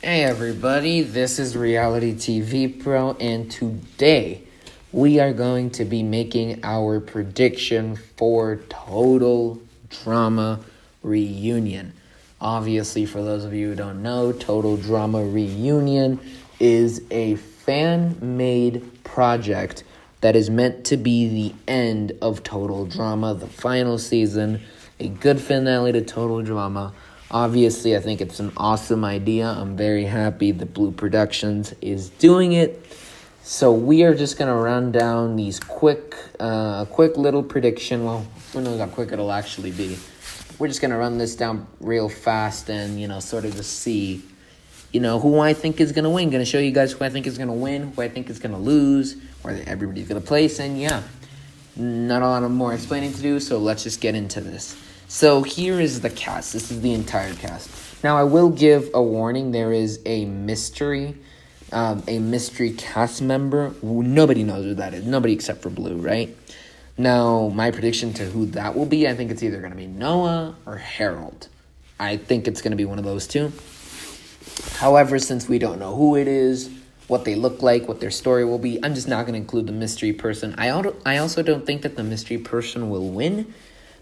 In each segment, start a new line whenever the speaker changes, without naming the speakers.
Hey everybody, this is Reality TV Pro, and today we are going to be making our prediction for Total Drama Reunion. Obviously, for those of you who don't know, Total Drama Reunion is a fan-made project that is meant to be the end of Total Drama, the final season, a good finale to Total Drama. Obviously, I think it's an awesome idea. I'm very happy that Blue Productions is doing it. So we are just going to run down these quick little prediction. Well, who knows how quick it'll actually be. We're just going to run this down real fast and, sort of just see, who I think is going to win. Going to show you guys who I think is going to win, who I think is going to lose, where everybody's going to place. And, not a lot of more explaining to do, so let's just get into this. So here is the cast. This is the entire cast. Now, I will give a warning. There is a mystery cast member. Nobody knows who that is. Nobody except for Blue, right? Now, my prediction to who that will be, I think it's either going to be Noah or Harold. I think it's going to be one of those two. However, since we don't know who it is, what they look like, what their story will be, I'm just not going to include the mystery person. I also don't think that the mystery person will win.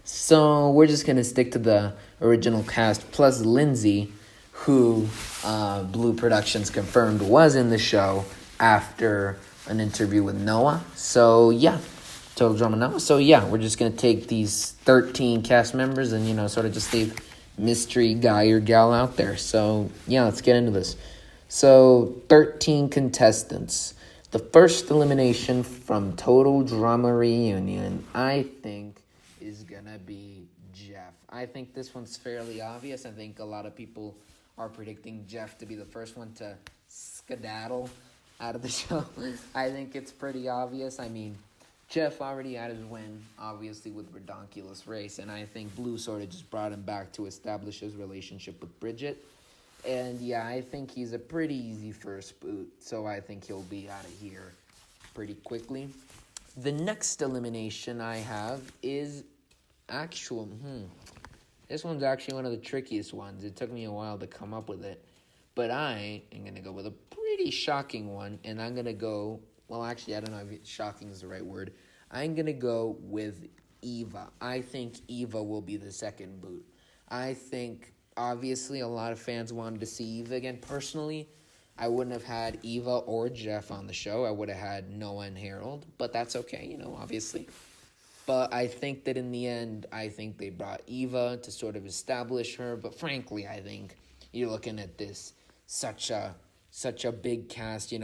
So we're just going to stick to the original cast, plus Lindsay, who Blue Productions confirmed was in the show after an interview with Noah. So, Total Drama Noah. So, we're just going to take these 13 cast members and, sort of just leave mystery guy or gal out there. So, let's get into this. So, 13 contestants. The first elimination from Total Drama Reunion, I think, is gonna be Jeff. I think this one's fairly obvious. I think a lot of people are predicting Jeff to be the first one to skedaddle out of the show. I think it's pretty obvious. I mean, Jeff already had his win, obviously, with Redonkulous Race, and I think Blue sort of just brought him back to establish his relationship with Bridget. And I think he's a pretty easy first boot, so I think he'll be out of here pretty quickly. The next elimination I have is this one's actually one of the trickiest ones. It took me a while to come up with it. But I am going to go with a pretty shocking one. And I'm going to go, I don't know if shocking is the right word. I'm going to go with Eva. I think Eva will be the second boot. I think, obviously, a lot of fans wanted to see Eva again. Personally, I wouldn't have had Eva or Jeff on the show. I would have had Noah and Harold. But that's okay, obviously. But I think that in the end, I think they brought Eva to sort of establish her. But frankly, I think you're looking at this such a big cast.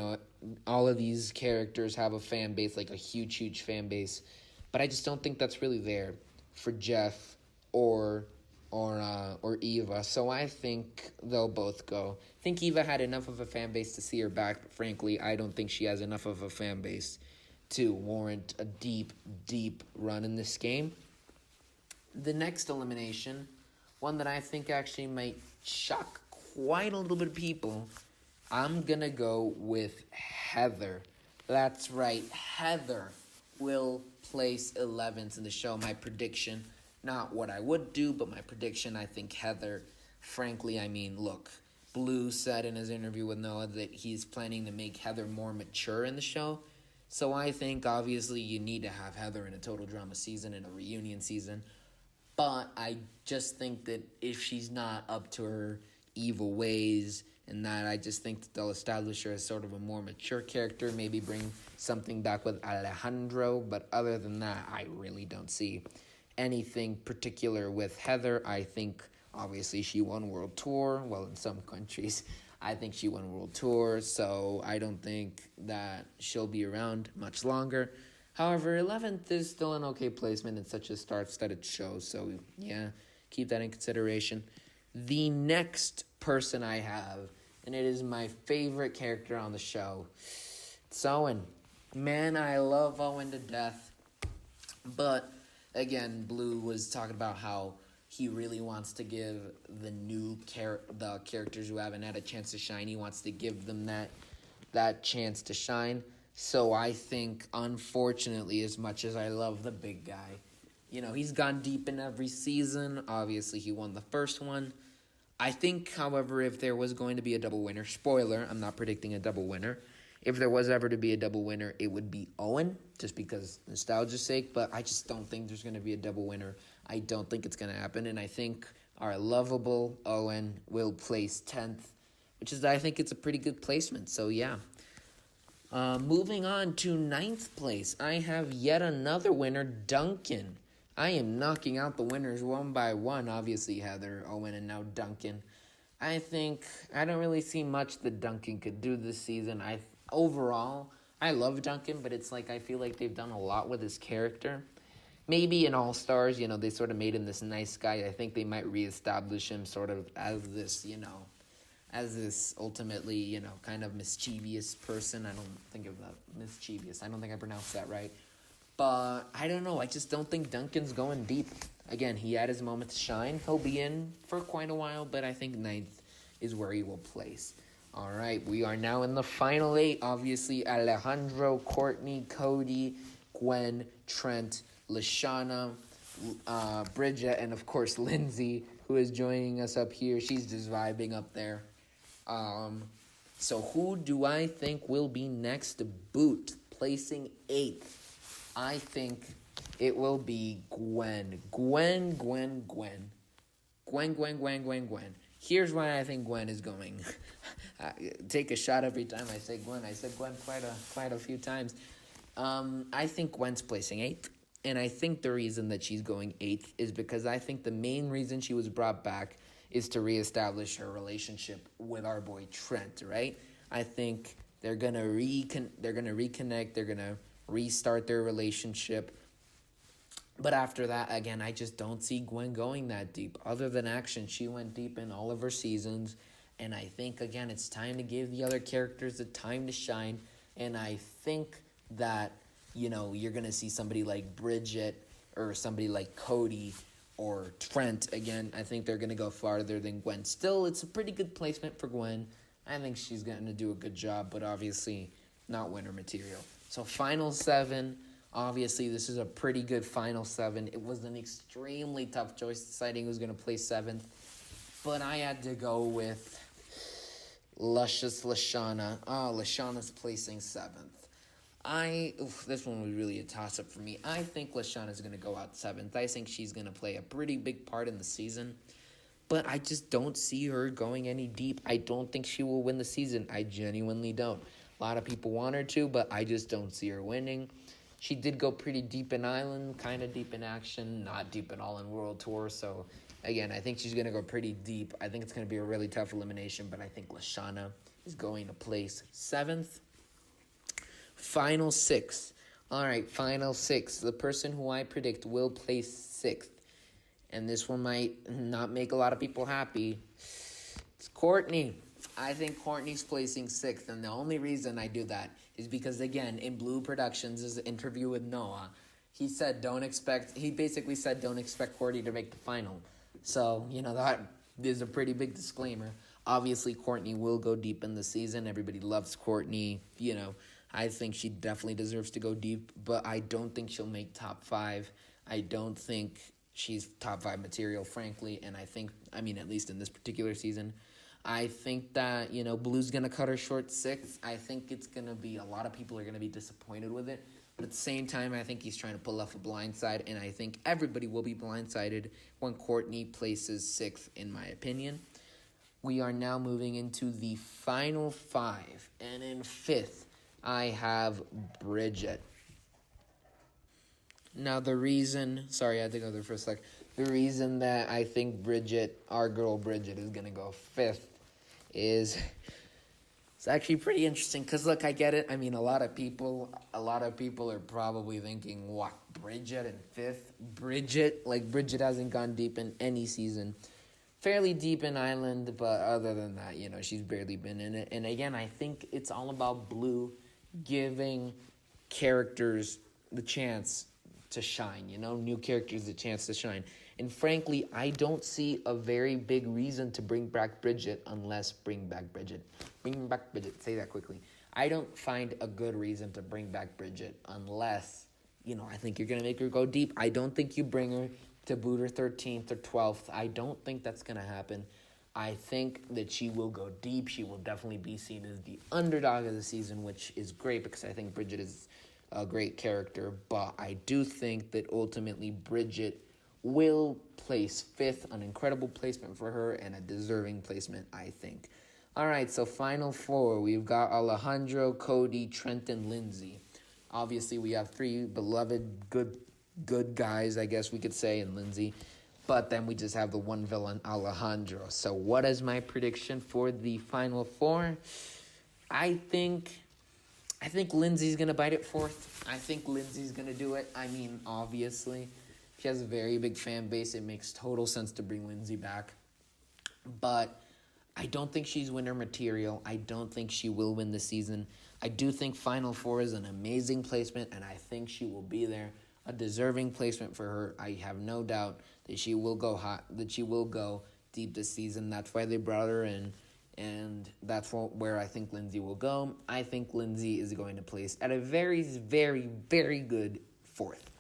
All of these characters have a fan base, like a huge, huge fan base. But I just don't think that's really there for Jeff or Eva. So I think they'll both go. I think Eva had enough of a fan base to see her back. But frankly, I don't think she has enough of a fan base to warrant a deep, deep run in this game. The next elimination, one that I think actually might shock quite a little bit of people, I'm going to go with Heather. That's right, Heather will place 11th in the show. My prediction, not what I would do, but my prediction, I think Heather, frankly, look, Blue said in his interview with Noah that he's planning to make Heather more mature in the show. So I think, obviously, you need to have Heather in a Total Drama season and a reunion season. But I just think that if she's not up to her evil ways and that, I just think that they'll establish her as sort of a more mature character, maybe bring something back with Alejandro. But other than that, I really don't see anything particular with Heather. I think, obviously, she won World Tour. Well, in some countries, I think she won World Tour, so I don't think that she'll be around much longer. However, 11th is still an okay placement in such a star-studded show, so keep that in consideration. The next person I have, and it is my favorite character on the show, it's Owen. Man, I love Owen to death. But, again, Blue was talking about how he really wants to give the characters who haven't had a chance to shine, he wants to give them that chance to shine. So I think, unfortunately, as much as I love the big guy, he's gone deep in every season. Obviously, he won the first one. I think, however, if there was going to be a double winner, spoiler, I'm not predicting a double winner. If there was ever to be a double winner, it would be Owen, just because nostalgia's sake. But I just don't think there's going to be a double winner. I don't think it's going to happen. And I think our lovable Owen will place 10th, which is, I think it's a pretty good placement. So, yeah. Moving on to 9th place, I have yet another winner, Duncan. I am knocking out the winners one by one. Obviously, Heather, Owen, and now Duncan. I don't really see much that Duncan could do this season. Overall, I love Duncan, but it's like I feel like they've done a lot with his character. Maybe in All-Stars, they sort of made him this nice guy. I think they might reestablish him sort of as this, as this ultimately, kind of mischievous person. I don't think of that mischievous. I don't think I pronounced that right. But I don't know. I just don't think Duncan's going deep. Again, he had his moment to shine. He'll be in for quite a while, but I think 9th is where he will place. All right, we are now in the final 8. Obviously, Alejandro, Courtney, Cody, Gwen, Trent, Lashana, Bridget, and of course Lindsay, who is joining us up here. She's just vibing up there. So who do I think will be next to boot, placing 8th? I think it will be Gwen. Gwen. Here's why I think Gwen is going. Take a shot every time I say Gwen. I said Gwen quite a few times. I think Gwen's placing 8th. And I think the reason that she's going 8th is because I think the main reason she was brought back is to reestablish her relationship with our boy Trent, right? I think they're gonna reconnect. They're gonna restart their relationship. But after that, again, I just don't see Gwen going that deep. Other than action, she went deep in all of her seasons. And I think, again, it's time to give the other characters the time to shine. And I think that, you're going to see somebody like Bridget or somebody like Cody or Trent. Again, I think they're going to go farther than Gwen. Still, it's a pretty good placement for Gwen. I think she's going to do a good job, but obviously not winner material. So final 7, obviously this is a pretty good final 7. It was an extremely tough choice deciding who's going to play 7th, but I had to go with Luscious Lashana. Lashana's placing 7th. This one was really a toss-up for me. I think Lashana's going to go out 7th. I think she's going to play a pretty big part in the season, but I just don't see her going any deep. I don't think she will win the season. I genuinely don't. A lot of people want her to, but I just don't see her winning. She did go pretty deep in Island, kind of deep in Action, not deep at all in World Tour. So, again, I think she's going to go pretty deep. I think it's going to be a really tough elimination, but I think Lashana is going to place 7th. Final 6. All right, final 6. The person who I predict will place 6th. And this one might not make a lot of people happy. It's Courtney. I think Courtney's placing 6th, and the only reason I do that is because, again, in Blue Productions' interview with Noah, he basically said don't expect Courtney to make the final. So, that is a pretty big disclaimer. Obviously, Courtney will go deep in the season. Everybody loves Courtney. I think she definitely deserves to go deep, but I don't think she'll make top 5. I don't think she's top 5 material, frankly, and at least in this particular season, I think that, Blue's going to cut her short 6th. I think it's going to be, a lot of people are going to be disappointed with it. But at the same time, I think he's trying to pull off a blindside, and I think everybody will be blindsided when Courtney places 6th, in my opinion. We are now moving into the final 5, and in 5th, I have Bridget. Now, sorry, I had to go there for a sec. The reason that I think our girl Bridget, is going to go 5th is it's actually pretty interesting because, look, I get it. I mean, a lot of people are probably thinking, what, Bridget in 5th? Bridget hasn't gone deep in any season. Fairly deep in Island, but other than that, she's barely been in it. And again, I think it's all about Blue giving characters the chance to shine, new characters the chance to shine. And frankly, I don't see a very big reason to bring back Bridget unless Bring back Bridget, say that quickly. I don't find a good reason to bring back Bridget unless, I think you're going to make her go deep. I don't think you bring her to boot her 13th or 12th. I don't think that's going to happen. I think that she will go deep. She will definitely be seen as the underdog of the season, which is great because I think Bridget is a great character. But I do think that ultimately Bridget will place fifth, an incredible placement for her and a deserving placement, I think. All right, so final four. We've got Alejandro, Cody, Trent, and Lindsay. Obviously, we have three beloved, good guys, I guess we could say, and Lindsay. But then we just have the one villain, Alejandro. So what is my prediction for the final four? I think Lindsay's going to bite it fourth. I think Lindsay's going to do it. I mean, obviously, she has a very big fan base. It makes total sense to bring Lindsay back. But I don't think she's winner material. I don't think she will win the season. I do think Final Four is an amazing placement, and I think she will be there. A deserving placement for her. I have no doubt that she will go hot, that she will go deep this season. That's why they brought her in, and that's where I think Lindsay will go. I think Lindsay is going to place at a very, very, very good fourth.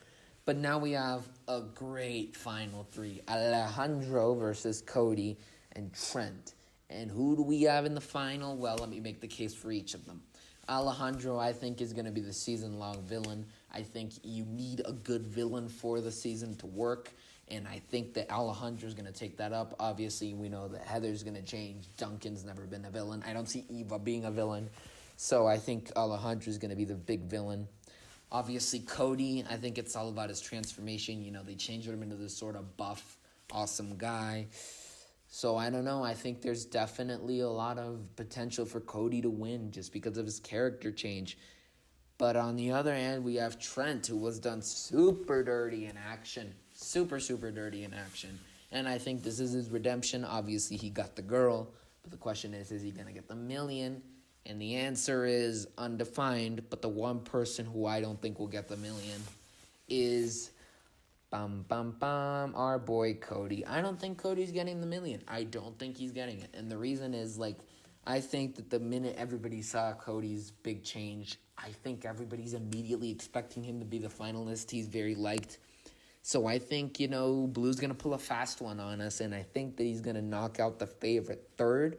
But now we have a great final three. Alejandro versus Cody and Trent. And who do we have in the final? Well, let me make the case for each of them. Alejandro, I think, is going to be the season-long villain. I think you need a good villain for the season to work, and I think that Alejandro is going to take that up. Obviously, we know that Heather's going to change. Duncan's never been a villain. I don't see Eva being a villain, so I think Alejandro is going to be the big villain. Obviously, Cody, I think it's all about his transformation. You know, they changed him into this sort of buff, awesome guy. So, I don't know. I think there's definitely a lot of potential for Cody to win just because of his character change. But on the other hand, we have Trent, who was done super dirty in action. Super, super dirty in action. And I think this is his redemption. Obviously, he got the girl. But the question is he going to get the million? And the answer is undefined. But the one person who I don't think will get the million is... our boy Cody. I don't think Cody's getting the million. I don't think he's getting it. And the reason is, I think that the minute everybody saw Cody's big change, I think everybody's immediately expecting him to be the finalist. He's very liked. So I think, Blue's going to pull a fast one on us, and I think that he's going to knock out the favorite third.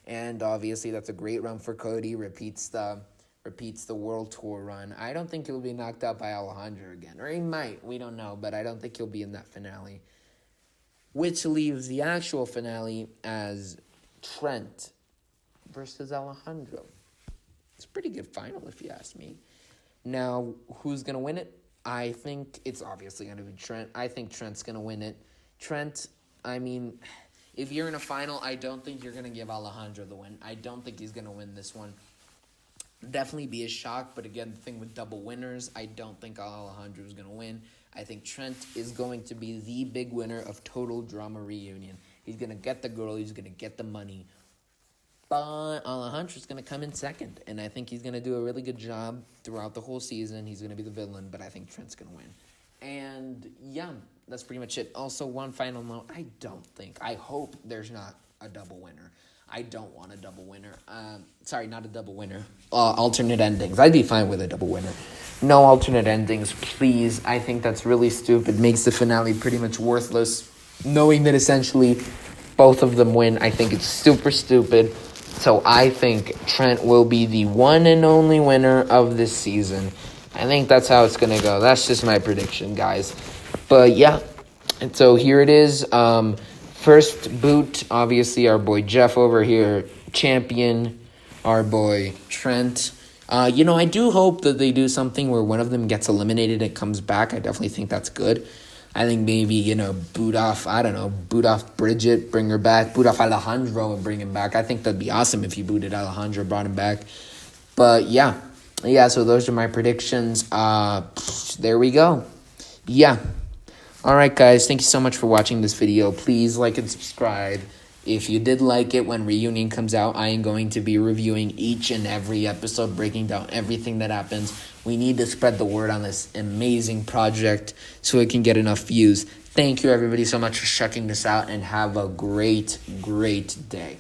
And obviously that's a great run for Cody. Repeats the World Tour run. I don't think he'll be knocked out by Alejandro again. Or he might. We don't know. But I don't think he'll be in that finale. Which leaves the actual finale as Trent versus Alejandro. It's a pretty good final, if you ask me. Now, who's going to win it? I think it's obviously going to be Trent. I think Trent's going to win it. Trent, if you're in a final, I don't think you're going to give Alejandro the win. I don't think he's going to win this one. Definitely be a shock, but again, the thing with double winners, I don't think Alejandro is going to win. I think Trent is going to be the big winner of Total Drama Reunion. He's going to get the girl, he's going to get the money, but Alejandro's going to come in second, and I think he's going to do a really good job throughout the whole season. He's going to be the villain, but I think Trent's going to win. And yeah, that's pretty much it. Also, one final note, I hope there's not a double winner. I don't want a double winner. Sorry, not a double winner. Alternate endings. I'd be fine with a double winner. No alternate endings, please. I think that's really stupid. Makes the finale pretty much worthless. Knowing that essentially both of them win, I think it's super stupid. So I think Trent will be the one and only winner of this season. I think that's how it's going to go. That's just my prediction, guys. But yeah, and so here it is. First boot, obviously, our boy Jeff over here. Champion, our boy Trent. I do hope that they do something where one of them gets eliminated and comes back. I definitely think that's good. I think maybe, boot off Bridget, bring her back. Boot off Alejandro and bring him back. I think that'd be awesome if you booted Alejandro, brought him back. But yeah, so those are my predictions. There we go. Yeah. All right, guys, thank you so much for watching this video. Please like and subscribe. If you did like it, when Reunion comes out, I am going to be reviewing each and every episode, breaking down everything that happens. We need to spread the word on this amazing project so it can get enough views. Thank you, everybody, so much for checking this out, and have a great, great day.